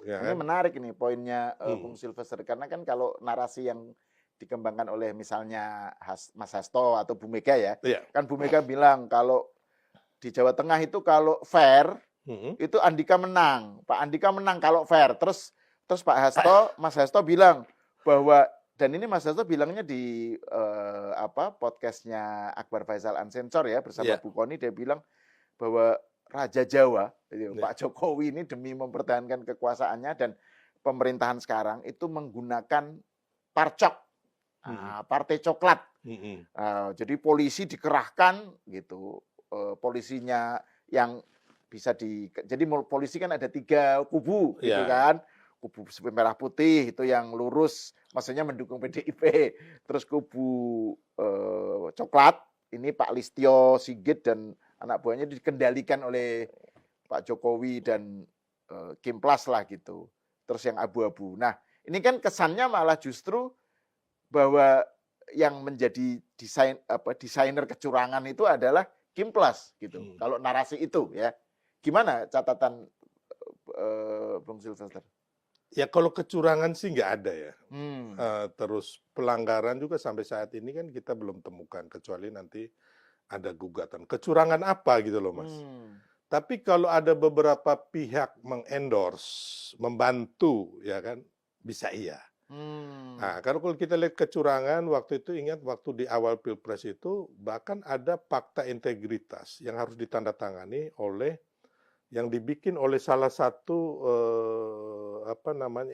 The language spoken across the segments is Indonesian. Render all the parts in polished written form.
ya Ini kan? menarik ini poinnya Bung Sylvester, karena kan kalau narasi yang dikembangkan oleh misalnya Mas Hasto atau Bu Mega ya, Iya. kan Bu Mega bilang kalau di Jawa Tengah itu kalau fair itu Andika menang, Pak Andika menang kalau fair. Terus Mas Hasto bilang bahwa, dan ini Mas Hasto bilangnya di podcastnya Akbar Faisal Unsensor ya bersama Iya. Bu Koni, dia bilang bahwa Raja Jawa, Iya. Pak Jokowi ini demi mempertahankan kekuasaannya dan pemerintahan sekarang itu menggunakan parcok, partai coklat. Jadi polisi dikerahkan gitu, polisinya yang bisa jadi polisi kan ada 3 kubu gitu kan. Kubu merah putih itu yang lurus, maksudnya mendukung PDIP. Terus kubu coklat ini Pak Listio Sigit dan anak buahnya dikendalikan oleh Pak Jokowi dan Kim Plas lah gitu. Terus yang abu-abu. Nah, ini kan kesannya malah justru bahwa yang menjadi desainer kecurangan itu adalah Kim Plas gitu. Kalau narasi itu ya. Gimana catatan Bung Sylvester? Ya kalau kecurangan sih nggak ada ya. Terus pelanggaran juga sampai saat ini kan kita belum temukan, kecuali nanti ada gugatan. Kecurangan apa gitu loh Mas. Tapi kalau ada beberapa pihak mengendorse, membantu ya kan, bisa iya. Nah, kalau kita lihat kecurangan waktu itu, ingat waktu di awal Pilpres itu bahkan ada fakta integritas yang harus ditandatangani oleh yang dibikin oleh salah satu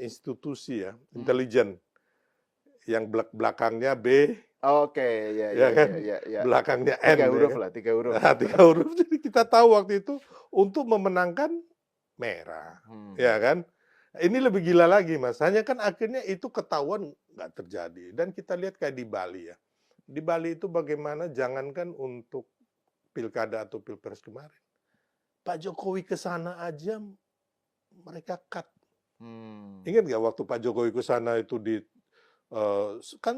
institusi ya, intelijen yang belakangnya B. Oke, ya kan, belakangnya N. 3 huruf ya kan? lah, 3 huruf. Nah, 3 huruf. Jadi kita tahu waktu itu untuk memenangkan merah, ya kan? Ini lebih gila lagi Mas. Hanya kan akhirnya itu ketahuan nggak terjadi. Dan kita lihat kayak di Bali ya. Di Bali itu bagaimana, jangankan untuk pilkada atau pilpres kemarin, Pak Jokowi ke sana aja mereka cut. Ingat nggak waktu Pak Jokowi ke sana itu kan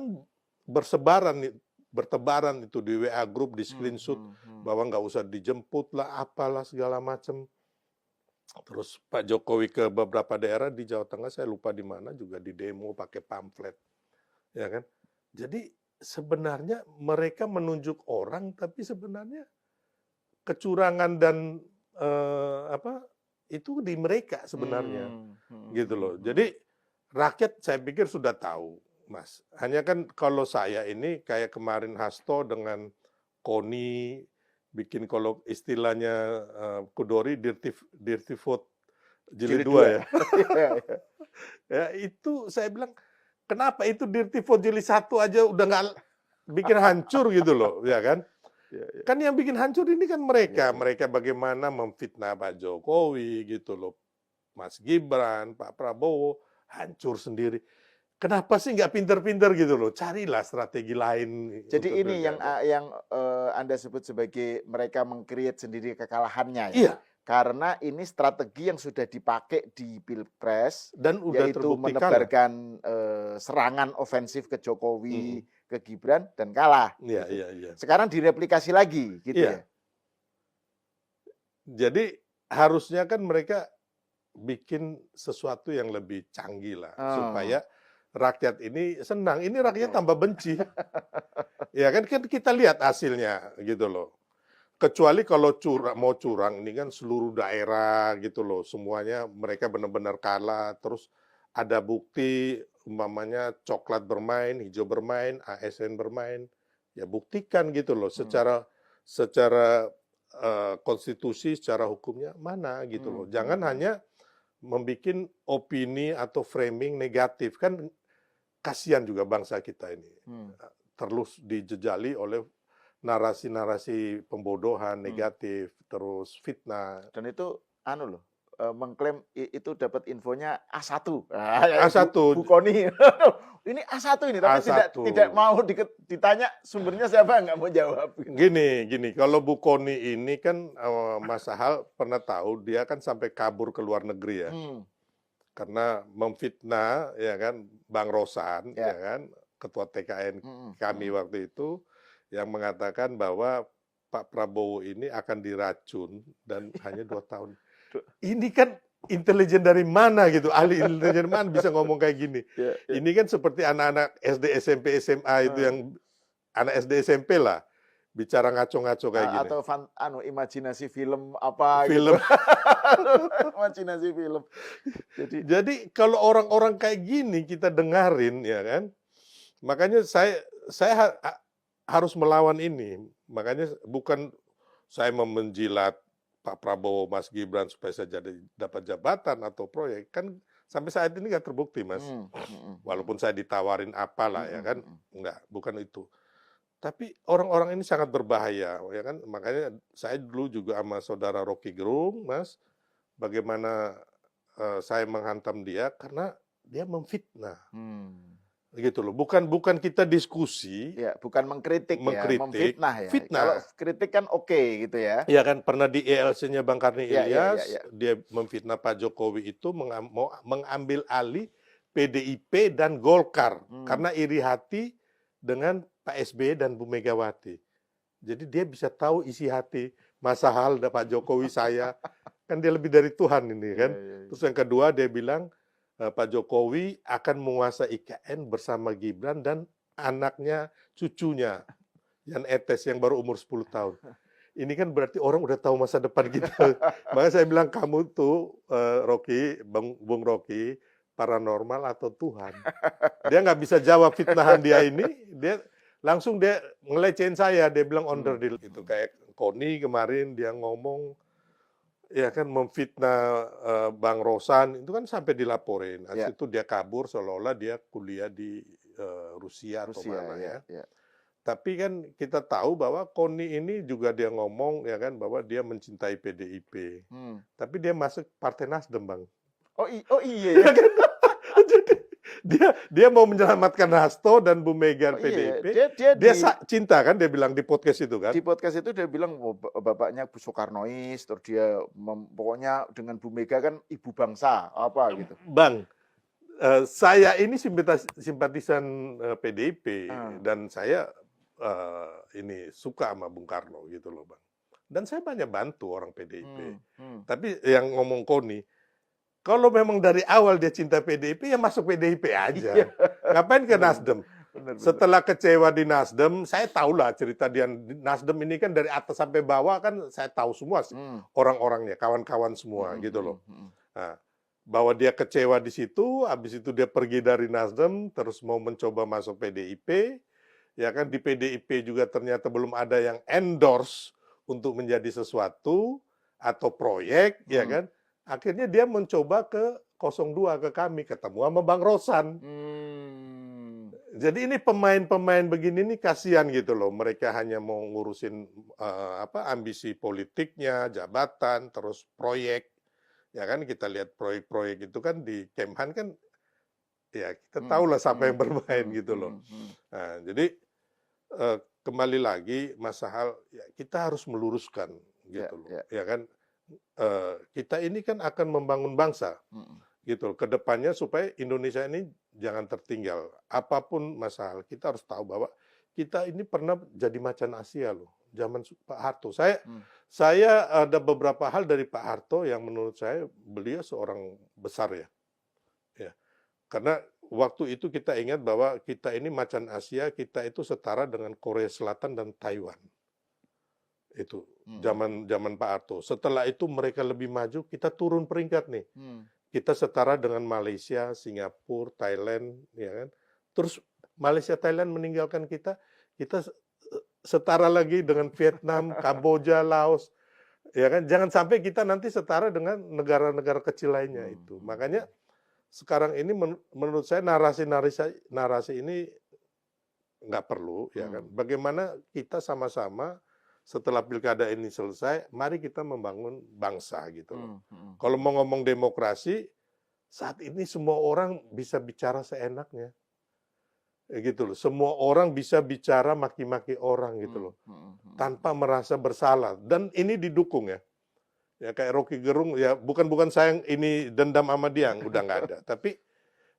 bertebaran itu di WA group, di screenshot bahwa nggak usah dijemput lah, apalah segala macam. Terus Pak Jokowi ke beberapa daerah di Jawa Tengah, saya lupa di mana, juga di demo pakai pamflet, ya kan? Jadi sebenarnya mereka menunjuk orang, tapi sebenarnya kecurangan dan itu di mereka sebenarnya, gitu loh. Jadi rakyat saya pikir sudah tahu, Mas. Hanya kan kalau saya ini kayak kemarin Hasto dengan Koni bikin, kalau istilahnya Kudori, dirty vote jilid 2 ya. Ya itu saya bilang, kenapa itu dirty vote jilid 1 aja udah nggak bikin hancur gitu loh, ya kan? Kan yang bikin hancur ini kan mereka bagaimana memfitnah Pak Jokowi gitu loh, Mas Gibran, Pak Prabowo, hancur sendiri. Kenapa sih nggak pinter-pinter gitu loh? Carilah strategi lain. Jadi ini yang Anda sebut sebagai mereka meng-create sendiri kekalahannya ya. Iya. Karena ini strategi yang sudah dipakai di Pilpres, dan udah yaitu terbukti menebarkan serangan ofensif ke Jokowi, ke Gibran, dan kalah. Iya, gitu. iya. Sekarang direplikasi lagi gitu ya. Jadi harusnya kan mereka bikin sesuatu yang lebih canggih lah, supaya rakyat ini senang. Ini rakyat tambah benci. Ya kan kita lihat hasilnya gitu loh. Kecuali kalau mau curang, ini kan seluruh daerah gitu loh, semuanya mereka benar-benar kalah. Terus ada bukti, umpamanya coklat bermain, hijau bermain, ASN bermain, ya buktikan gitu loh. Secara konstitusi, secara hukumnya mana gitu loh. Jangan hanya membuat opini atau framing negatif, kan kasihan juga bangsa kita ini. Terus dijejali oleh narasi-narasi pembodohan negatif, terus fitnah. Dan itu mengklaim itu dapat infonya A1. A1. Bu Koni. Ini A1 ini, tapi A1. tidak mau ditanya sumbernya siapa, nggak mau jawab. Gini, kalau Bu Koni ini kan Mas Sahal pernah tahu, dia kan sampai kabur ke luar negeri ya. Karena memfitnah ya kan Bang Rosan, ya kan, ketua TKN kami waktu itu, yang mengatakan bahwa Pak Prabowo ini akan diracun dan hanya 2 tahun. Ini kan intelijen dari mana gitu, ahli intelijen mana bisa ngomong kayak gini. Ya, ya. Ini kan seperti anak-anak SD, SMP, SMA itu yang anak SD, SMP lah, bicara ngaco-ngaco kayak gini. Atau imajinasi film apa Film. gitu. Imajinasi film. Jadi kalau orang-orang kayak gini kita dengarin, ya kan, makanya saya harus melawan ini. Makanya bukan saya menjilat Pak Prabowo, Mas Gibran supaya saya dapat jabatan atau proyek, kan sampai saat ini nggak terbukti, Mas. Walaupun saya ditawarin apalah, ya kan, nggak, bukan itu. Tapi orang-orang ini sangat berbahaya, ya kan. Makanya saya dulu juga sama saudara Rocky Gerung, Mas, bagaimana saya menghantam dia karena dia memfitnah. Gitu loh. Bukan kita diskusi. Ya, bukan mengkritik ya, memfitnah ya. Fitnah. Kalau kritik kan oke gitu ya. Iya kan, pernah di ELC-nya Bang Karni Ilyas, ya. dia memfitnah Pak Jokowi itu mau mengambil alih PDIP dan Golkar karena iri hati dengan Pak SBY dan Bu Megawati. Jadi dia bisa tahu isi hati, masa hal Pak Jokowi saya, kan dia lebih dari Tuhan ini kan. Terus yang kedua dia bilang, Pak Jokowi akan menguasai IKN bersama Gibran dan anaknya, cucunya, Jan Etes yang baru umur 10 tahun. Ini kan berarti orang udah tahu masa depan kita. Makanya saya bilang, kamu tuh, Rocky, Bung Rocky, paranormal atau Tuhan. Dia nggak bisa jawab fitnahan dia ini, dia langsung ngelecehin saya, dia bilang onderdil. Itu kayak Koni kemarin dia ngomong, ya kan memfitnah Bang Rosan, itu kan sampai dilaporin. Habis itu dia kabur seolah-olah dia kuliah di Rusia atau mana ya. Tapi kan kita tahu bahwa Koni ini juga dia ngomong ya kan bahwa dia mencintai PDIP. Tapi dia masuk Partai Nasdem, Bang. Oh iya ya. Dia mau menyelamatkan Hasto dan Bu Mega PDIP. Iya. Dia cinta kan, dia bilang di podcast itu kan. Di podcast itu dia bilang bapaknya Bu Soekarnois, terus dia pokoknya dengan Bu Mega kan ibu bangsa apa gitu. Bang, saya ini simpatisan PDIP dan saya ini suka sama Bung Karno gitu loh, Bang. Dan saya banyak bantu orang PDIP. Tapi yang ngomong Koni, kalau memang dari awal dia cinta PDIP, ya masuk PDIP aja. Ngapain ke Nasdem? Setelah kecewa di Nasdem, saya tahulah cerita dia. Nasdem ini kan dari atas sampai bawah kan saya tahu semua sih orang-orangnya, kawan-kawan semua gitu loh. Nah, bahwa dia kecewa di situ, habis itu dia pergi dari Nasdem, terus mau mencoba masuk PDIP. Ya kan, di PDIP juga ternyata belum ada yang endorse untuk menjadi sesuatu atau proyek, ya kan. Akhirnya dia mencoba ke 02 ke kami, ketemu sama Bang Rosan. Jadi ini pemain-pemain begini nih kasihan gitu loh. Mereka hanya mau ngurusin ambisi politiknya, jabatan, terus proyek. Ya kan kita lihat proyek-proyek itu kan di Kemhan kan ya kita tahulah siapa yang bermain gitu loh. Nah, jadi kembali lagi masalah ya, kita harus meluruskan gitu loh. Ya kan kita ini kan akan membangun bangsa gitu ke depannya supaya Indonesia ini jangan tertinggal. Apapun masalah kita harus tahu bahwa kita ini pernah jadi macan Asia loh. Zaman Pak Harto. Saya ada beberapa hal dari Pak Harto yang menurut saya beliau seorang besar ya. Ya. Karena waktu itu kita ingat bahwa kita ini macan Asia, kita itu setara dengan Korea Selatan dan Taiwan. Itu zaman Pak Harto. Setelah itu mereka lebih maju, kita turun peringkat nih. Kita setara dengan Malaysia, Singapura, Thailand, ya kan. Terus Malaysia, Thailand meninggalkan kita setara lagi dengan Vietnam, Kamboja, Laos, ya kan. Jangan sampai kita nanti setara dengan negara-negara kecil lainnya itu. Makanya sekarang ini menurut saya narasi ini nggak perlu, ya kan. Bagaimana kita sama-sama setelah pilkada ini selesai, mari kita membangun bangsa gitu loh. Kalau mau ngomong demokrasi, saat ini semua orang bisa bicara seenaknya. Gitu loh. Semua orang bisa bicara maki-maki orang gitu loh. Tanpa merasa bersalah. Dan ini didukung ya. Ya kayak Rocky Gerung, ya bukan saya yang ini dendam sama dia, udah nggak ada. Tapi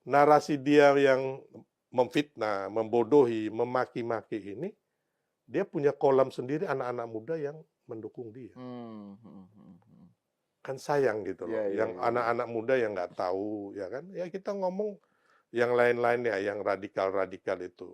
narasi dia yang memfitnah, membodohi, memaki-maki ini, dia punya kolam sendiri anak-anak muda yang mendukung dia. kan sayang gitu loh. Iya, iya, Yang iya. anak-anak muda yang nggak tahu, ya kan? Ya kita ngomong yang lain-lain ya, yang radikal-radikal itu.